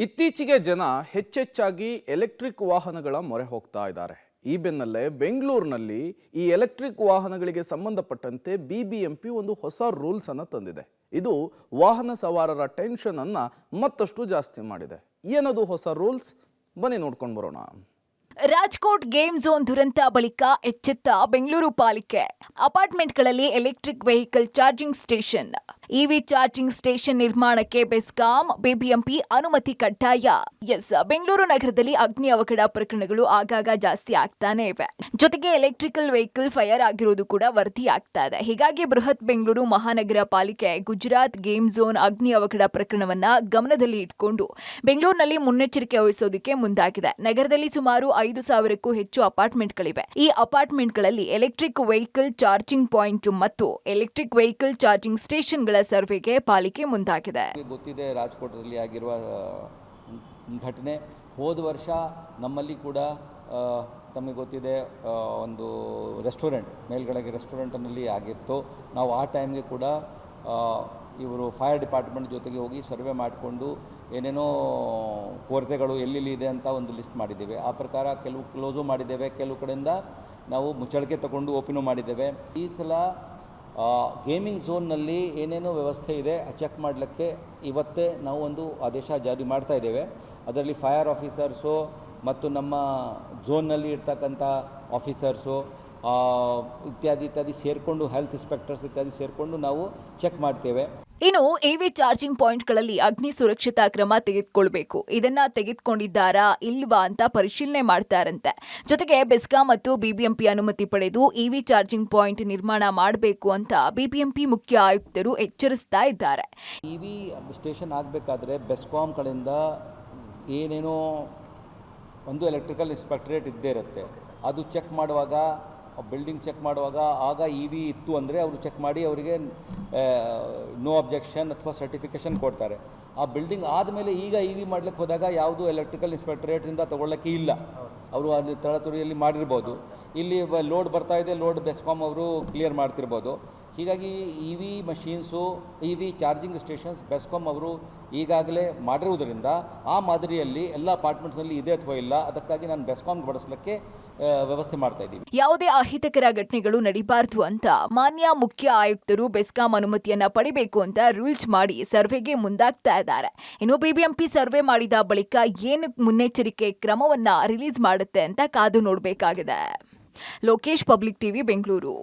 ಇತ್ತೀಚೆಗೆ ಜನ ಹೆಚ್ಚೆಚ್ಚಾಗಿ ಎಲೆಕ್ಟ್ರಿಕ್ ವಾಹನಗಳ ಮೊರೆ ಹೋಗ್ತಾ ಇದ್ದಾರೆ. ಈ ಬೆನ್ನಲ್ಲೇ ಬೆಂಗಳೂರಿನಲ್ಲಿ ಈ ಎಲೆಕ್ಟ್ರಿಕ್ ವಾಹನಗಳಿಗೆ ಸಂಬಂಧಪಟ್ಟಂತೆ ಬಿಬಿಎಂಪಿ ಒಂದು ಹೊಸ ರೂಲ್ಸ್ ಅನ್ನು ತಂದಿದೆ. ಇದು ವಾಹನ ಸವಾರರ ಟೆನ್ಷನ್ ಅನ್ನ ಮತ್ತಷ್ಟು ಜಾಸ್ತಿ ಮಾಡಿದೆ. ಏನದು ಹೊಸ ರೂಲ್ಸ್? ಬನ್ನಿ ನೋಡ್ಕೊಂಡು ಬರೋಣ. ರಾಜ್ಕೋಟ್ ಗೇಮ್ ಝೋನ್ ದುರಂತ ಬಳಿಕ ಎಚ್ಚೆತ್ತ ಬೆಂಗಳೂರು ಪಾಲಿಕೆ. ಅಪಾರ್ಟ್ಮೆಂಟ್ಗಳಲ್ಲಿ electric vehicle charging station, EV charging station ನಿರ್ಮಾಣಕ್ಕೆ ಬೆಸ್ಕಾಂ, ಬಿಬಿಎಂಪಿ ಅನುಮತಿ ಕಡ್ಡಾಯ. ಬೆಂಗಳೂರು ನಗರದಲ್ಲಿ ಅಗ್ನಿ ಅವಘಡ ಪ್ರಕರಣಗಳು ಆಗಾಗ ಜಾಸ್ತಿ ಆಗ್ತಾನೆ ಇವೆ. ಜೊತೆಗೆ ಎಲೆಕ್ಟ್ರಿಕಲ್ ವೆಹಿಕಲ್ ಫೈರ್ ಆಗಿರೋದು ಕೂಡ ವರದಿ ಆಗ್ತಾ ಇದೆ. ಹೀಗಾಗಿ ಬೃಹತ್ ಬೆಂಗಳೂರು ಮಹಾನಗರ ಪಾಲಿಕೆ ಗುಜರಾತ್ ಗೇಮ್ ಝೋನ್ ಅಗ್ನಿ ಅವಘಡ ಪ್ರಕರಣವನ್ನ ಗಮನದಲ್ಲಿ ಇಟ್ಕೊಂಡು ಬೆಂಗಳೂರಿನಲ್ಲಿ ಮುನ್ನೆಚ್ಚರಿಕೆ ವಹಿಸೋದಕ್ಕೆ ಮುಂದಾಗಿದೆ. ನಗರದಲ್ಲಿ ಸುಮಾರು 5,000ಕ್ಕೂ ಹೆಚ್ಚು ಅಪಾರ್ಟ್ಮೆಂಟ್ಗಳಿವೆ. ಈ ಅಪಾರ್ಟ್ಮೆಂಟ್ಗಳಲ್ಲಿ ಎಲೆಕ್ಟ್ರಿಕ್ ವೆಹಿಕಲ್ ಚಾರ್ಜಿಂಗ್ ಪಾಯಿಂಟ್ ಮತ್ತು ಎಲೆಕ್ಟ್ರಿಕ್ ವೆಹಿಕಲ್ ಚಾರ್ಜಿಂಗ್ ಸ್ಟೇಷನ್ಗಳ ಸರ್ವೆಗೆ ಪಾಲಿಕೆ ಮುಂದಾಗಿದೆ. ಗೊತ್ತಿದೆ ರಾಜ್ಕೋಟದಲ್ಲಿ ಆಗಿರುವ ಘಟನೆ. ಹೋದ ವರ್ಷ ನಮ್ಮಲ್ಲಿ ಕೂಡ ತಮಗೆ ಗೊತ್ತಿದೆ ಒಂದು ರೆಸ್ಟೋರೆಂಟ್ ಮೇಲ್ಗಡೆಗೆ ರೆಸ್ಟೋರೆಂಟ್ನಲ್ಲಿ ಆಗಿತ್ತು. ನಾವು ಆ ಟೈಮ್ಗೆ ಕೂಡ ಇವರು ಫೈರ್ ಡಿಪಾರ್ಟ್ಮೆಂಟ್ ಜೊತೆಗೆ ಹೋಗಿ ಸರ್ವೆ ಮಾಡಿಕೊಂಡು ಏನೇನೋ ಕೊರತೆಗಳು ಎಲ್ಲೆಲ್ಲಿ ಇದೆ ಅಂತ ಒಂದು ಲಿಸ್ಟ್ ಮಾಡಿದ್ದೇವೆ. ಆ ಪ್ರಕಾರ ಕೆಲವು ಕ್ಲೋಸು ಮಾಡಿದ್ದೇವೆ, ಕೆಲವು ಕಡೆಯಿಂದ ನಾವು ಮುಚ್ಚಳಿಕೆ ತಗೊಂಡು ಓಪನು ಮಾಡಿದ್ದೇವೆ. ಈ ಸಲ ಗೇಮಿಂಗ್ ಝೋನ್ನಲ್ಲಿ ಏನೇನೋ ವ್ಯವಸ್ಥೆ ಇದೆ ಚೆಕ್ ಮಾಡಲಿಕ್ಕೆ ಇವತ್ತೇ ನಾವು ಒಂದು ಆದೇಶ ಜಾರಿ ಮಾಡ್ತಾ ಇದ್ದೇವೆ. ಅದರಲ್ಲಿ ಫೈರ್ ಆಫೀಸರ್ಸು ಮತ್ತು ನಮ್ಮ ಝೋನ್ನಲ್ಲಿ ಇರ್ತಕ್ಕಂಥ ಆಫೀಸರ್ಸು ಇತ್ಯಾದಿ ಸೇರಿಕೊಂಡು ಹೆಲ್ತ್ ಇನ್ಸ್ಪೆಕ್ಟರ್ಸ್ ಇತ್ಯಾದಿ ಸೇರಿಕೊಂಡು ನಾವು ಚೆಕ್ ಮಾಡ್ತೇವೆ. ಇನ್ನು ಇವಿ ಚಾರ್ಜಿಂಗ್ ಪಾಯಿಂಟ್ಗಳಲ್ಲಿ ಅಗ್ನಿ ಸುರಕ್ಷತಾ ಕ್ರಮ ತೆಗೆದುಕೊಳ್ಬೇಕು. ಇದನ್ನ ತೆಗೆದುಕೊಂಡಿದ್ದಾರಾ ಇಲ್ವಾ ಅಂತ ಪರಿಶೀಲನೆ ಮಾಡ್ತಾರಂತೆ. ಜೊತೆಗೆ ಬೆಸ್ಕಾಂ ಮತ್ತು ಬಿಬಿಎಂಪಿ ಅನುಮತಿ ಪಡೆದು ಇವಿ ಚಾರ್ಜಿಂಗ್ ಪಾಯಿಂಟ್ ನಿರ್ಮಾಣ ಮಾಡಬೇಕು ಅಂತ ಬಿಬಿಎಂಪಿ ಮುಖ್ಯ ಆಯುಕ್ತರು ಎಚ್ಚರಿಸ್ತಾ ಇದ್ದಾರೆ. ಇವಿ ಸ್ಟೇಷನ್ ಆಗಬೇಕಾದ್ರೆ ಬೆಸ್ಕಾಂ ಕಡೆಯಿಂದ ಏನೇನೋ ಒಂದು ಎಲೆಕ್ಟ್ರಿಕಲ್ ಇನ್ಸ್ಪೆಕ್ಟರೇಟ್ ಇದ್ದೇ ಇರುತ್ತೆ. ಅದು ಚೆಕ್ ಮಾಡುವಾಗ ಬಿಲ್ಡಿಂಗ್ ಚೆಕ್ ಮಾಡುವಾಗ ಆಗ ಇವಿ ಇತ್ತು ಅಂದರೆ ಅವರು ಚೆಕ್ ಮಾಡಿ ಅವರಿಗೆ ನೋ ಅಬ್ಜೆಕ್ಷನ್ ಅಥವಾ ಸರ್ಟಿಫಿಕೇಷನ್ ಕೊಡ್ತಾರೆ. ಆ ಬಿಲ್ಡಿಂಗ್ ಆದಮೇಲೆ ಈಗ ಇವಿ ಮಾಡ್ಲಿಕ್ಕೆ ಹೋದಾಗ ಯಾವುದು ಎಲೆಕ್ಟ್ರಿಕಲ್ ಇನ್ಸ್ಪೆಕ್ಟರೇಟಿಂದ ತೊಗೊಳ್ಳೋಕ್ಕೆ ಇಲ್ಲ. ಅವರು ಅಲ್ಲಿ ತಳತುರಿಯಲ್ಲಿ ಮಾಡಿರ್ಬೋದು. ಇಲ್ಲಿ ಲೋಡ್ ಬರ್ತಾ ಇದೆ, ಲೋಡ್ ಬೆಸ್ಕಾಂ ಅವರು ಕ್ಲಿಯರ್ ಮಾಡ್ತಿರ್ಬೋದು. ಹೀಗಾಗಿ EV machines, EV charging stations BESCOM ಅವರು ಈಗಾಗಲೇ ಮಾಡಿರುವುದರಿಂದ ಆ ಮಾದರಿಯಲ್ಲಿ ಎಲ್ಲ ಅಪಾರ್ಟ್ಮೆಂಟ್ಸ್ನಲ್ಲಿ ಇದೆ ಅಥವಾ ಇಲ್ಲ, ಅದಕ್ಕಾಗಿ ನಾನು ಬೆಸ್ಕಾಂಗೆ ಬಡಿಸಲಿಕ್ಕೆ ವ್ಯವಸ್ಥೆ ಮಾಡ್ತಾ ಇದ್ದೀವಿ. ಯಾವುದೇ ಅಹಿತಕರ ಘಟನೆಗಳು ನಡೀಬಾರದು ಅಂತ ಮಾನ್ಯ ಮುಖ್ಯ ಆಯುಕ್ತರು ಬೆಸ್ಕಾಂ ಅನುಮತಿಯನ್ನ ಪಡಿಬೇಕು ಅಂತ ರೂಲ್ಸ್ ಮಾಡಿ ಸರ್ವೆಗೆ ಮುಂದಾಗ್ತಾ ಇದ್ದಾರೆ. ಇನ್ನು ಬಿಬಿಎಂಪಿ ಸರ್ವೆ ಮಾಡಿದ ಬಳಿಕ ಏನು ಮುನ್ನೆಚ್ಚರಿಕೆ ಕ್ರಮವನ್ನ ರಿಲೀಸ್ ಮಾಡುತ್ತೆ ಅಂತ ಕಾದು ನೋಡಬೇಕಾಗಿದೆ. Lokesh, public TV, Bengaluru.